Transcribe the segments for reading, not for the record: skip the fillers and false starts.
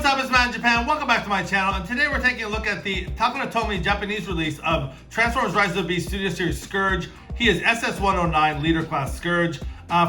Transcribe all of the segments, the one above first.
what's up? It's Matt in Japan. Welcome back to my channel. And today we're taking a look at the Takara Tomy Japanese release of Transformers Rise of the Beast Studio Series Scourge. He is SS-109 Leader Class Scourge.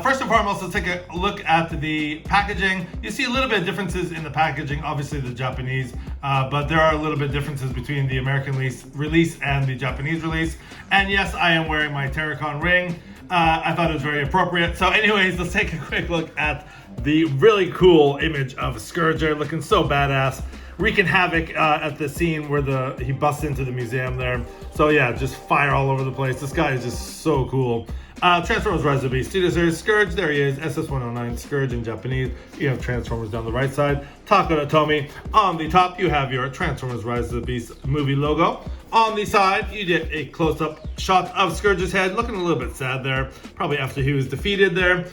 First and foremost, let's take a look at the packaging. You see a little bit of differences in the packaging, obviously the Japanese, but there are a little bit of differences between the American release and the Japanese release. And yes, I am wearing my Terracon ring. I thought it was very appropriate. So anyways, let's take a quick look at the really cool image of Scourge looking so badass, wreaking havoc at the scene where he busts into the museum there. So yeah, just fire all over the place. This guy is just so cool. Transformers Rise of the Beast Studio Series Scourge, there he is, SS-109 Scourge in Japanese. You have Transformers down the right side, Takara Tomy. On the top, you have your Transformers Rise of the Beast movie logo. On the side, you get a close-up shot of Scourge's head, looking a little bit sad there, probably after he was defeated there.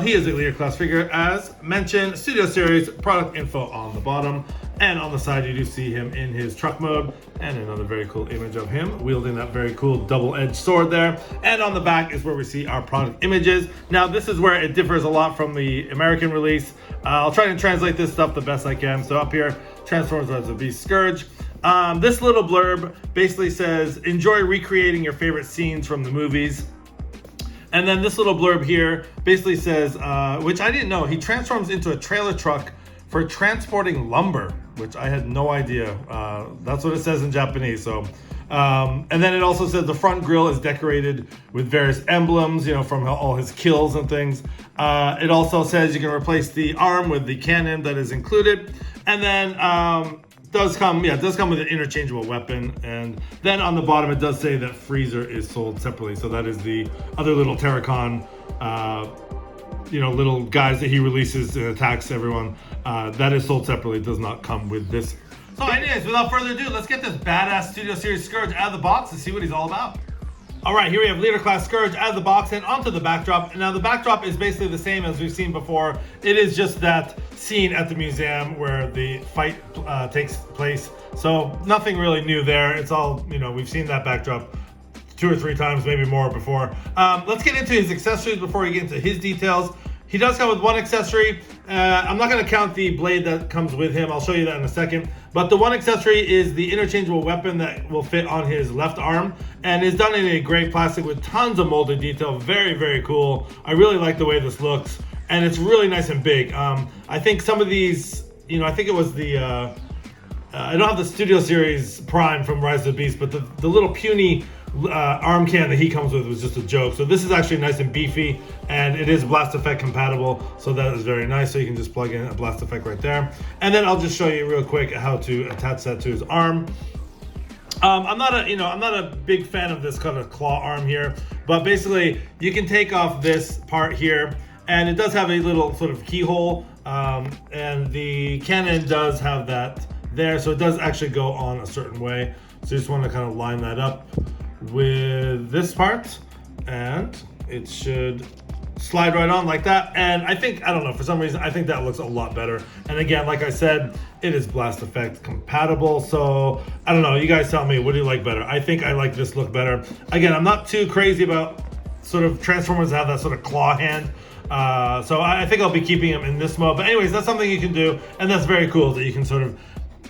He is a leader class figure, as mentioned. Studio Series, product info on the bottom. And on the side, you do see him in his truck mode. And another very cool image of him wielding that very cool double-edged sword there. And on the back is where we see our product images. Now, this is where it differs a lot from the American release. I'll try to translate this stuff the best I can. So up here, Transformers Rise of the Beast Scourge. This little blurb basically says, enjoy recreating your favorite scenes from the movies. And then this little blurb here basically says, which I didn't know, he transforms into a trailer truck for transporting lumber, which I had no idea. That's what it says in Japanese. So, and then it also says the front grille is decorated with various emblems, you know, from all his kills and things. It also says you can replace the arm with the cannon that is included. And then it does come with an interchangeable weapon. And then on the bottom, it does say that Freezer is sold separately. So that is the other little Terracon, little guys that he releases and attacks everyone. That is sold separately. It does not come with this. So anyways, without further ado, let's get this badass Studio Series Scourge out of the box and see what he's all about. All right, here we have Leader Class Scourge out of the box and onto the backdrop. Now the backdrop is basically the same as we've seen before. It is just that scene at the museum where the fight takes place. So nothing really new there. It's all, we've seen that backdrop 2 or 3 times, maybe more before. Let's get into his accessories before we get into his details. He does come with one accessory. I'm not going to count the blade that comes with him. I'll show you that in a second. But the one accessory is the interchangeable weapon that will fit on his left arm and is done in a gray plastic with tons of molded detail. Very, very cool. I really like the way this looks, and it's really nice and big. I think some of these, I think it was the, I don't have the Studio Series Prime from Rise of the Beast, but the little puny arm can that he comes with was just a joke. So this is actually nice and beefy, and it is blast effect compatible, so that is very nice. So you can just plug in a blast effect right there, and then I'll just show you real quick how to attach that to his arm. I'm not a big fan of this kind of claw arm here, but basically you can take off this part here, and it does have a little sort of keyhole, and the cannon does have that there, so it does actually go on a certain way. So you just want to kind of line that up with this part, and it should slide right on like that. And I don't know, for some reason I think that looks a lot better. And again, like I said, it is blast effect compatible, so I don't know, you guys tell me, what do you like better? I think I like this look better. Again, I'm not too crazy about sort of Transformers that have that sort of claw hand, so I think I'll be keeping him in this mode. But anyways, that's something you can do, and that's very cool that you can sort of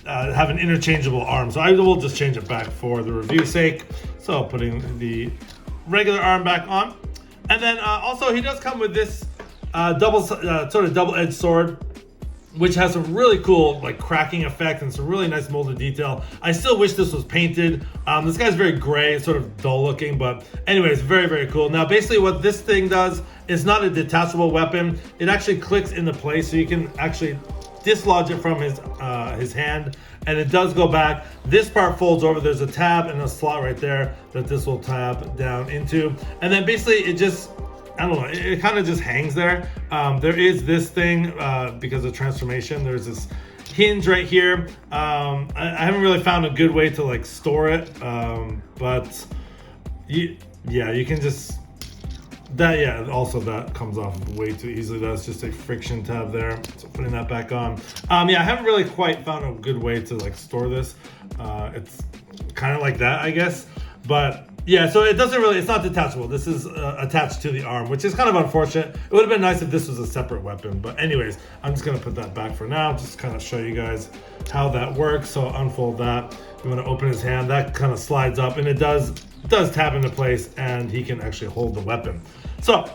have an interchangeable arm. So I will just change it back for the review's sake. So putting the regular arm back on. And then also he does come with this double-edged sword, which has some really cool like cracking effect and some really nice molded detail. I still wish this was painted. This guy's very gray, sort of dull looking, but anyways, very, very cool. Now basically what this thing does is not a detachable weapon. It actually clicks into place, so you can actually dislodge it from his hand, and it does go back. This part folds over. There's a tab and a slot right there that this will tab down into, and then basically it just, I don't know, it kind of just hangs there. There is this thing because of transformation. There's this hinge right here. I haven't really found a good way to like store it, but you can just. Also that comes off way too easily. That's just a friction tab there. So putting that back on. I haven't really quite found a good way to like store this. It's kind of like that, I guess. But Yeah, so it doesn't really, it's not detachable. This is attached to the arm, which is kind of unfortunate. It would have been nice if this was a separate weapon. But anyways, I'm just going to put that back for now. Just kind of show you guys how that works. So unfold that. You want to open his hand. That kind of slides up, and it does tap into place, and he can actually hold the weapon. So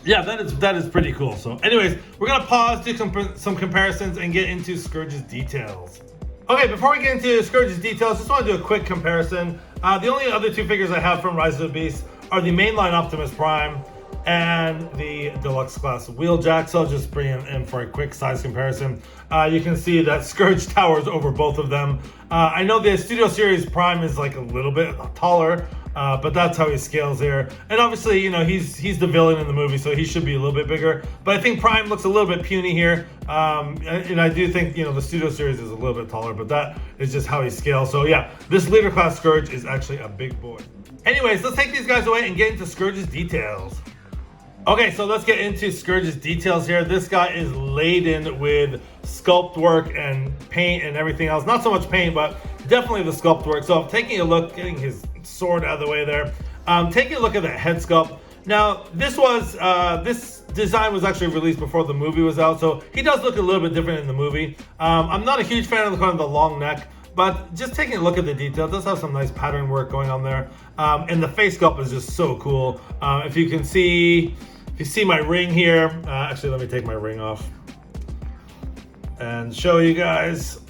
yeah, that is pretty cool. So anyways, we're going to pause, do some comparisons, and get into Scourge's details. Okay, before we get into Scourge's details, just want to do a quick comparison. The only other two figures I have from Rise of the Beast are the mainline Optimus Prime and the deluxe class Wheeljack. So I'll just bring it in for a quick size comparison. You can see that Scourge towers over both of them. I know the Studio Series Prime is like a little bit taller, but that's how he scales here. And obviously, you know, he's the villain in the movie, so he should be a little bit bigger. But I think Prime looks a little bit puny here. And I do think, you know, the Studio Series is a little bit taller, but that is just how he scales. So yeah, this leader class Scourge is actually a big boy. Anyways, let's take these guys away and get into Scourge's details. Okay, so let's get into Scourge's details here. This guy is laden with sculpt work and paint and everything else. Not so much paint, but definitely the sculpt work. So taking a look, getting his sword out of the way there. Taking a look at that head sculpt. Now, this design was actually released before the movie was out, so he does look a little bit different in the movie. I'm not a huge fan of the kind of the long neck, but just taking a look at the detail, it does have some nice pattern work going on there. And the face sculpt is just so cool. If you see my ring here, actually let me take my ring off and show you guys.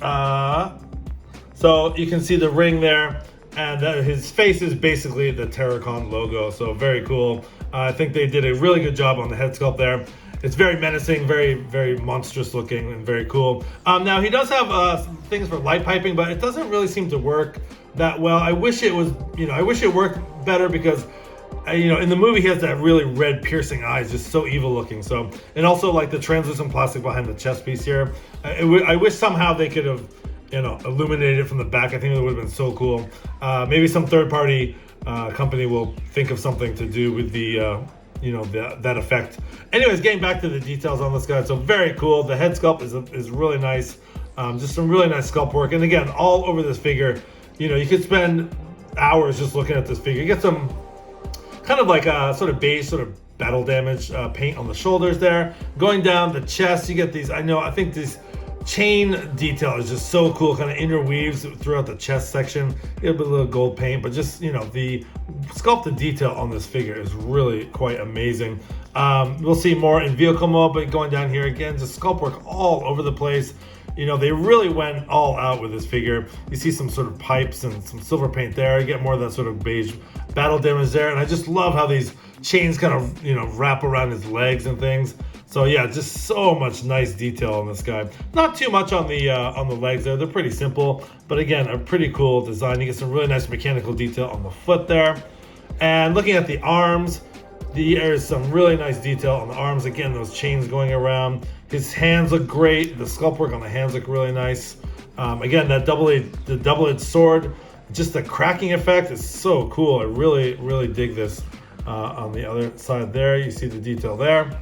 So you can see the ring there, and his face is basically the Terracon logo, so very cool. I think they did a really good job on the head sculpt there. It's very menacing, very, very monstrous looking, and very cool. Now he does have some things for light piping, but it doesn't really seem to work that well. I wish it was, I wish it worked better because, in the movie he has that really red piercing eyes, just so evil looking. So, and also like the translucent plastic behind the chest piece here. I wish somehow they could have, illuminated it from the back. I think it would have been so cool. Maybe some third-party company will think of something to do with the, that effect. Anyways, getting back to the details on this guy. So very cool. The head sculpt is really nice. Just some really nice sculpt work. And again, all over this figure, you could spend hours just looking at this figure. You get some kind of like a sort of beige, sort of battle damage paint on the shoulders there. Going down the chest, you get these, I think this chain detail is just so cool, kind of interweaves throughout the chest section. You get a little gold paint, but just, the sculpted detail on this figure is really quite amazing. We'll see more in vehicle mode, but going down here again, just sculpt work all over the place. They really went all out with this figure. You see some sort of pipes and some silver paint there. You get more of that sort of beige battle damage there. And I just love how these chains kind of, wrap around his legs and things. So yeah, just so much nice detail on this guy. Not too much on the legs there. They're pretty simple, but again, a pretty cool design. You get some really nice mechanical detail on the foot there. And looking at the arms, there's some really nice detail on the arms. Again, those chains going around. His hands look great. The sculpt work on the hands look really nice. Again, the double-edged sword, just the cracking effect is so cool. I really, really dig this. On the other side there, you see the detail there.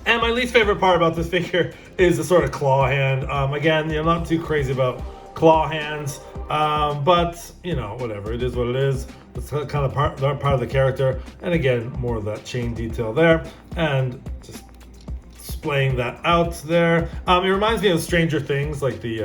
And my least favorite part about this figure is the sort of claw hand. Again, not too crazy about claw hands, but whatever. It is what it is. It's kind of part of the character. And again, more of that chain detail there, and just displaying that out there. It reminds me of Stranger Things, like the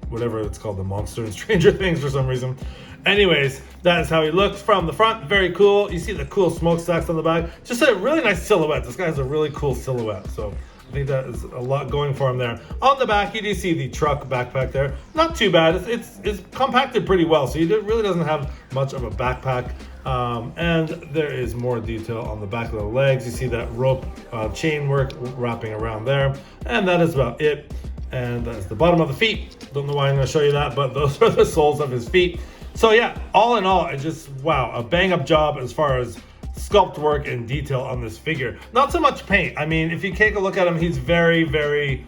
whatever it's called, the monster in Stranger Things for some reason. Anyways, that is how he looks from the front. Very cool. You see the cool smokestacks on the back. Just a really nice silhouette. This guy has a really cool silhouette. So I think that is a lot going for him there. On the back, you do see the truck backpack there. Not too bad. It's compacted pretty well. So it really doesn't have much of a backpack. And there is more detail on the back of the legs. You see that rope chain work wrapping around there. And that is about it. And that's the bottom of the feet. Don't know why I'm going to show you that, but those are the soles of his feet. So yeah, all in all, it's just, wow, a bang up job as far as sculpt work and detail on this figure. Not so much paint. I mean, if you take a look at him, he's very, very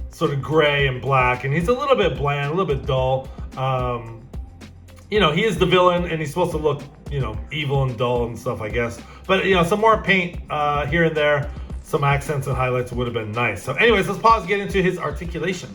sort of gray and black, and he's a little bit bland, a little bit dull. He is the villain, and he's supposed to look, evil and dull and stuff, I guess. But, some more paint here and there, some accents and highlights would have been nice. So anyways, let's pause and get into his articulation.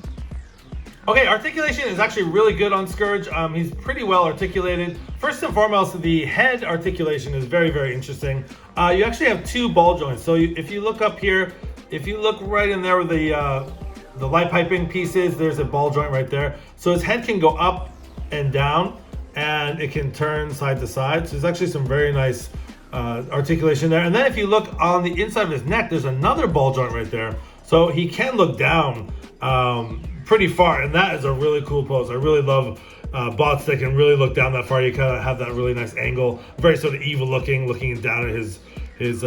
Okay, articulation is actually really good on Scourge. He's pretty well articulated. First and foremost, the head articulation is very, very interesting. You actually have two ball joints. So if you look up here, if you look right in there with the light piping pieces, there's a ball joint right there. So his head can go up and down, and it can turn side to side. So there's actually some very nice articulation there. And then if you look on the inside of his neck, there's another ball joint right there. So he can look down pretty far, and that is a really cool pose. I really love bots that can really look down that far. You kind of have that really nice angle, very sort of evil looking down at his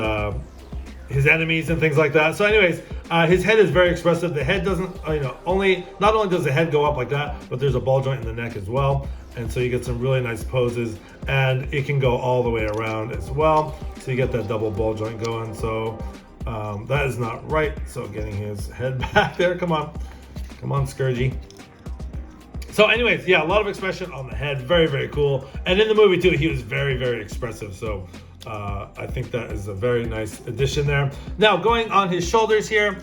enemies and things like that. So anyways, his head is very expressive. The head doesn't, not only does the head go up like that, but there's a ball joint in the neck as well. And so you get some really nice poses, and it can go all the way around as well. So you get that double ball joint going. So that is not right. So getting his head back there, come on, Scourgy. So anyways, yeah, a lot of expression on the head, very, very cool. And in the movie too, he was very, very expressive. So I think that is a very nice addition there. Now going on his shoulders here,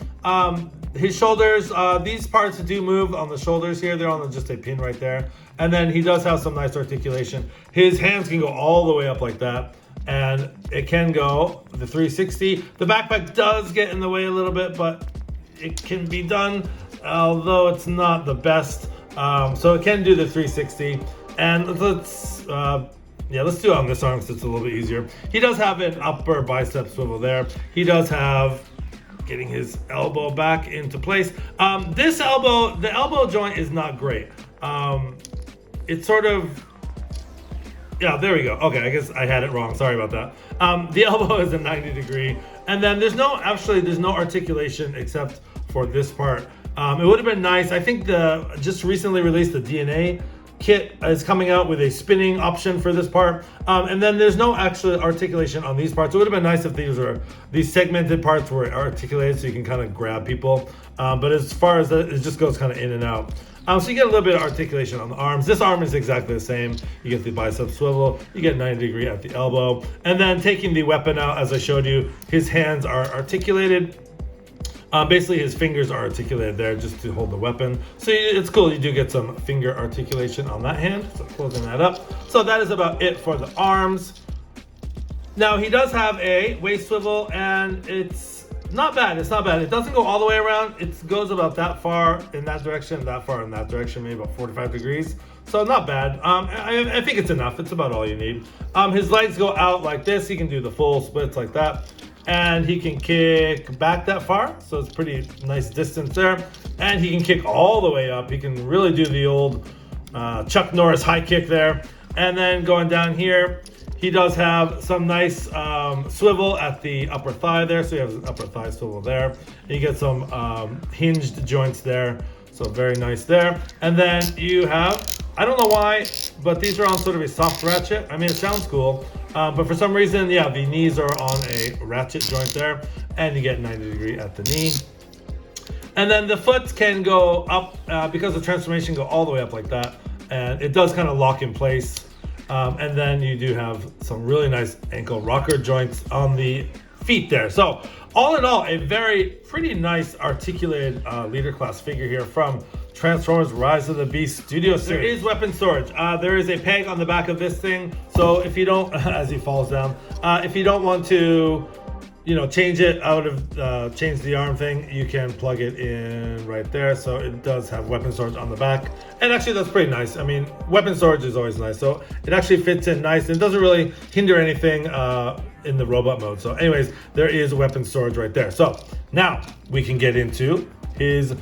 his shoulders, these parts do move on the shoulders here. They're on just a pin right there. And then he does have some nice articulation. His hands can go all the way up like that. And it can go the 360. The backpack does get in the way a little bit, but it can be done, although it's not the best. So it can do the 360. And let's do it on this arm because it's a little bit easier. He does have an upper bicep swivel there. He does have getting his elbow back into place. The elbow joint is not great. It's sort of, yeah, there we go. Okay, I guess I had it wrong. Sorry about that. The elbow is a 90 degree. And then there's no articulation except for this part. It would have been nice. I think just recently released the DNA kit is coming out with a spinning option for this part. And then there's no actual articulation on these parts. It would have been nice if these segmented parts were articulated so you can kind of grab people. But as far as that, it just goes kind of in and out. So you get a little bit of articulation on the arms. This arm is exactly the same. You get the bicep swivel, you get 90 degree at the elbow. And then taking the weapon out, as I showed you, his hands are articulated. Basically his fingers are articulated there just to hold the weapon. So it's cool, you do get some finger articulation on that hand. So closing that up. So that is about it for the arms. Now he does have a waist swivel, and it's not bad. It's not bad. It doesn't go all the way around. It goes about that far in that direction, that far in that direction, maybe about 45 degrees. So not bad. I think it's enough. It's about all you need. His legs go out like this. He can do the full splits like that. And he can kick back that far. So it's pretty nice distance there. And he can kick all the way up. He can really do the old Chuck Norris high kick there. And then going down here, he does have some nice swivel at the upper thigh there. So he has an upper thigh swivel there. You get some hinged joints there. So very nice there. And then you have, I don't know why, but these are on sort of a soft ratchet. I mean, it sounds cool. But for some reason, yeah, the knees are on a ratchet joint there. And you get 90 degree at the knee. And then the foot can go up because the transformation go all the way up like that. And it does kind of lock in place. And then you do have some really nice ankle rocker joints on the feet there. So all in all, a pretty nice articulated leader class figure here from Transformers Rise of the Beast Studio Series. There is weapon storage. There is a peg on the back of this thing. So if you don't, as he falls down, if you don't want to, change it out of, change the arm thing, you can plug it in right there. So it does have weapon storage on the back. And actually that's pretty nice. I mean, weapon storage is always nice. So it actually fits in nice and doesn't really hinder anything in the robot mode. So anyways, there is weapon storage right there. So now we can get into his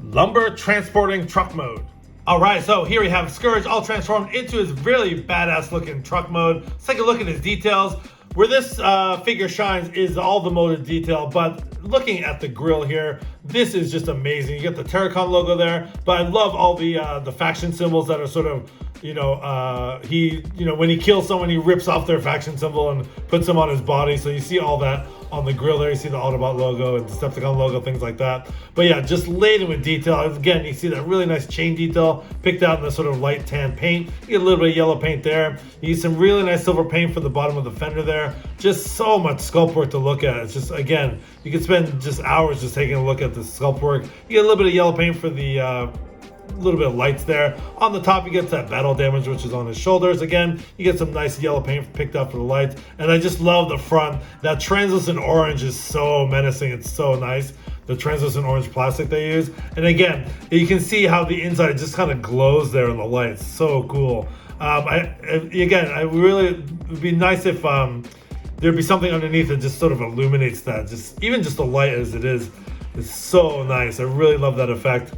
lumber transporting truck mode. All right, so here we have Scourge all transformed into his really badass looking truck mode. Let's take a look at his details. Where this figure shines is all the molded detail, but looking at the grill here, this is just amazing. You get the Terracon logo there, but I love all the faction symbols that are sort of, when he kills someone, he rips off their faction symbol and puts them on his body. So you see all that on the grill there. You see the Autobot logo and Decepticon logo, things like that. But yeah, just laden with detail. Again, you see that really nice chain detail picked out in the sort of light tan paint. You get a little bit of yellow paint there. You get some really nice silver paint for the bottom of the fender there. Just so much sculpt work to look at. It's just, again, you could spend just hours just taking a look at the sculpt work. You get a little bit of yellow paint for the little bit of lights there. On the top, you get that battle damage, which is on his shoulders. Again, you get some nice yellow paint picked up for the lights. And I just love the front. That translucent orange is so menacing. It's so nice. The translucent orange plastic they use. And again, you can see how the inside just kind of glows there in the light. It's so cool. It would be nice if there'd be something underneath that just sort of illuminates that. Even just the light as it is so nice. I really love that effect.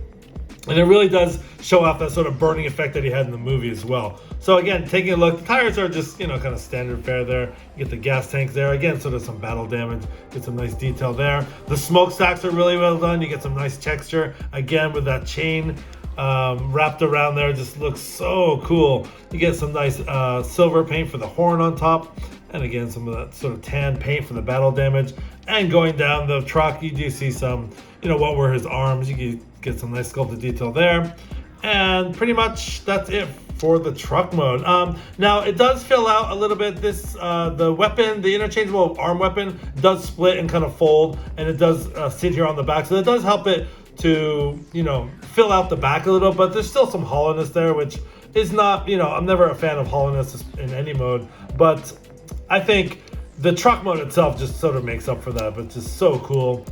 And it really does show off that sort of burning effect that he had in the movie as well. So again, taking a look, the tires are just, kind of standard fare there. You get the gas tank there. Again, sort of some battle damage. Get some nice detail there. The smokestacks are really well done. You get some nice texture. Again, with that chain wrapped around there, just looks so cool. You get some nice silver paint for the horn on top. And again, some of that sort of tan paint for the battle damage. And going down the truck, you do see some, what were his arms. You can get some nice sculpted detail there. And pretty much that's it for the truck mode. Now, it does fill out a little bit. The weapon, the interchangeable arm weapon, does split and kind of fold. And it does sit here on the back. So it does help it to, fill out the back a little. But there's still some hollowness there, which is not, I'm never a fan of hollowness in any mode. But I think the truck mode itself just sort of makes up for that, but just so cool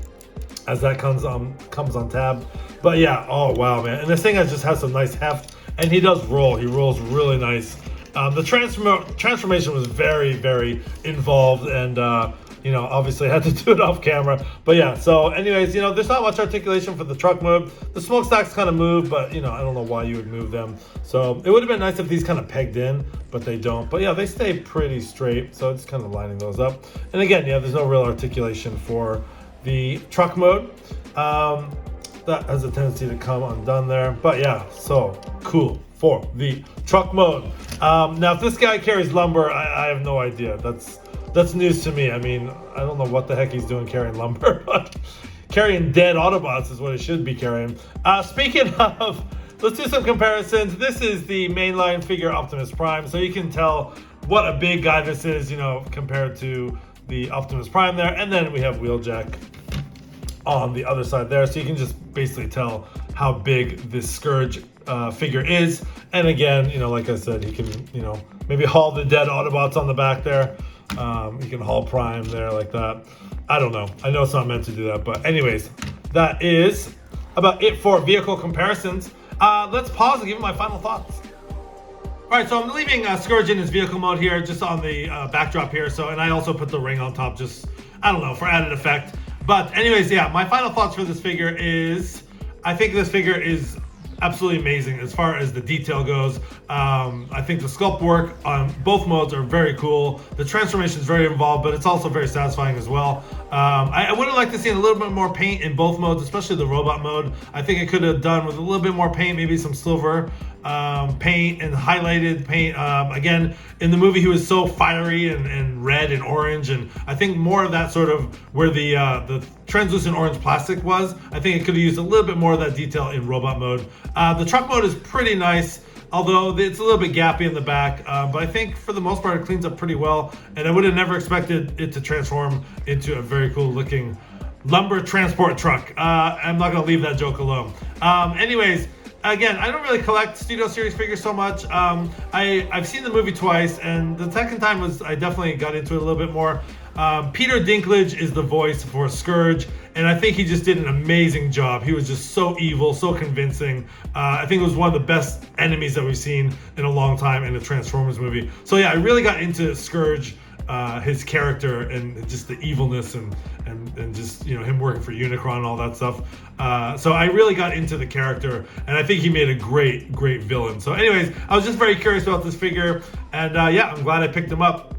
as that comes on tab. But yeah, oh wow, man. And this thing just has some nice heft, and he does roll. He rolls really nice. The transformation was very, very involved, and obviously I had to do it off camera. But yeah, so anyways, there's not much articulation for the truck mode. The smokestacks kind of move, but I don't know why you would move them. So it would have been nice if these kind of pegged in, but they don't. But yeah, they stay pretty straight, so it's kind of lining those up. And again, yeah, there's no real articulation for the truck mode. That has a tendency to come undone there. But yeah, so cool for the truck mode. Now, if this guy carries lumber, I have no idea. That's news to me. I mean, I don't know what the heck he's doing carrying lumber, but carrying dead Autobots is what he should be carrying. Speaking of, let's do some comparisons. This is the mainline figure Optimus Prime, so you can tell what a big guy this is, compared to the Optimus Prime there. And then we have Wheeljack on the other side there, so you can just basically tell how big this Scourge figure is. And again, like I said, he can, maybe haul the dead Autobots on the back there. You can haul Prime there like that. I don't know. I know it's not meant to do that, but anyways, that is about it for vehicle comparisons. Let's pause and give my final thoughts. All right, so I'm leaving Scourge in his vehicle mode here, just on the backdrop here. So, and I also put the ring on top, just, I don't know, for added effect. But anyways, yeah, my final thoughts for this figure is, I think this figure is absolutely amazing as far as the detail goes. I think the sculpt work on both modes are very cool. The transformation is very involved, but it's also very satisfying as well. I would have liked to see a little bit more paint in both modes, especially the robot mode. I think it could have done with a little bit more paint, maybe some silver paint and highlighted paint. Again, in the movie he was so fiery and red and orange, and I think more of that sort of where the translucent orange plastic was. I think it could have used a little bit more of that detail in robot mode. The truck mode is pretty nice, although it's a little bit gappy in the back, but I think for the most part it cleans up pretty well, and I would have never expected it to transform into a very cool looking lumber transport truck. I'm not gonna leave that joke alone. Anyways, again, I don't really collect Studio Series figures so much. I've seen the movie twice, and the second time I definitely got into it a little bit more. Peter Dinklage is the voice for Scourge, and I think he just did an amazing job. He was just so evil, so convincing. I think it was one of the best enemies that we've seen in a long time in a Transformers movie. So yeah, I really got into Scourge, his character, and just the evilness and just him working for Unicron and all that stuff. So I really got into the character, and I think he made a great villain. So anyways, I was just very curious about this figure, and yeah, I'm glad I picked him up.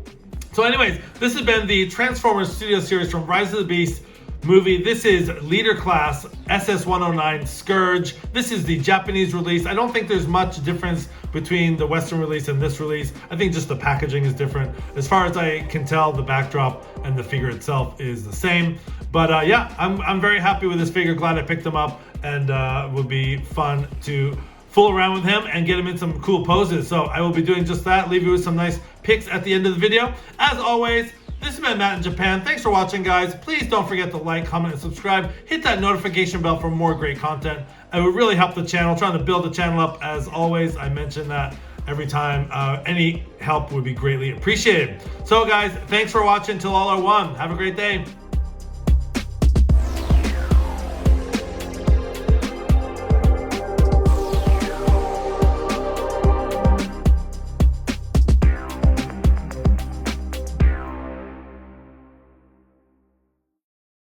So anyways, this has been the Transformers Studio Series from Rise of the Beast movie. This is Leader Class SS-109 Scourge. This is the Japanese release. I don't think there's much difference between the Western release and this release. I think just the packaging is different. As far as I can tell, the backdrop and the figure itself is the same. But yeah, I'm very happy with this figure. Glad I picked him up, and it would be fun to fool around with him and get him in some cool poses. So I will be doing just that. Leave you with some nice pics at the end of the video. As always, This has been Matt in Japan. Thanks for watching, guys. Please don't forget to like, comment, and subscribe. Hit that notification bell for more great content. It would really help the channel. Trying to build the channel up, as always. I mention that every time. Any help would be greatly appreciated. So, guys, thanks for watching. Till all are one. Have a great day.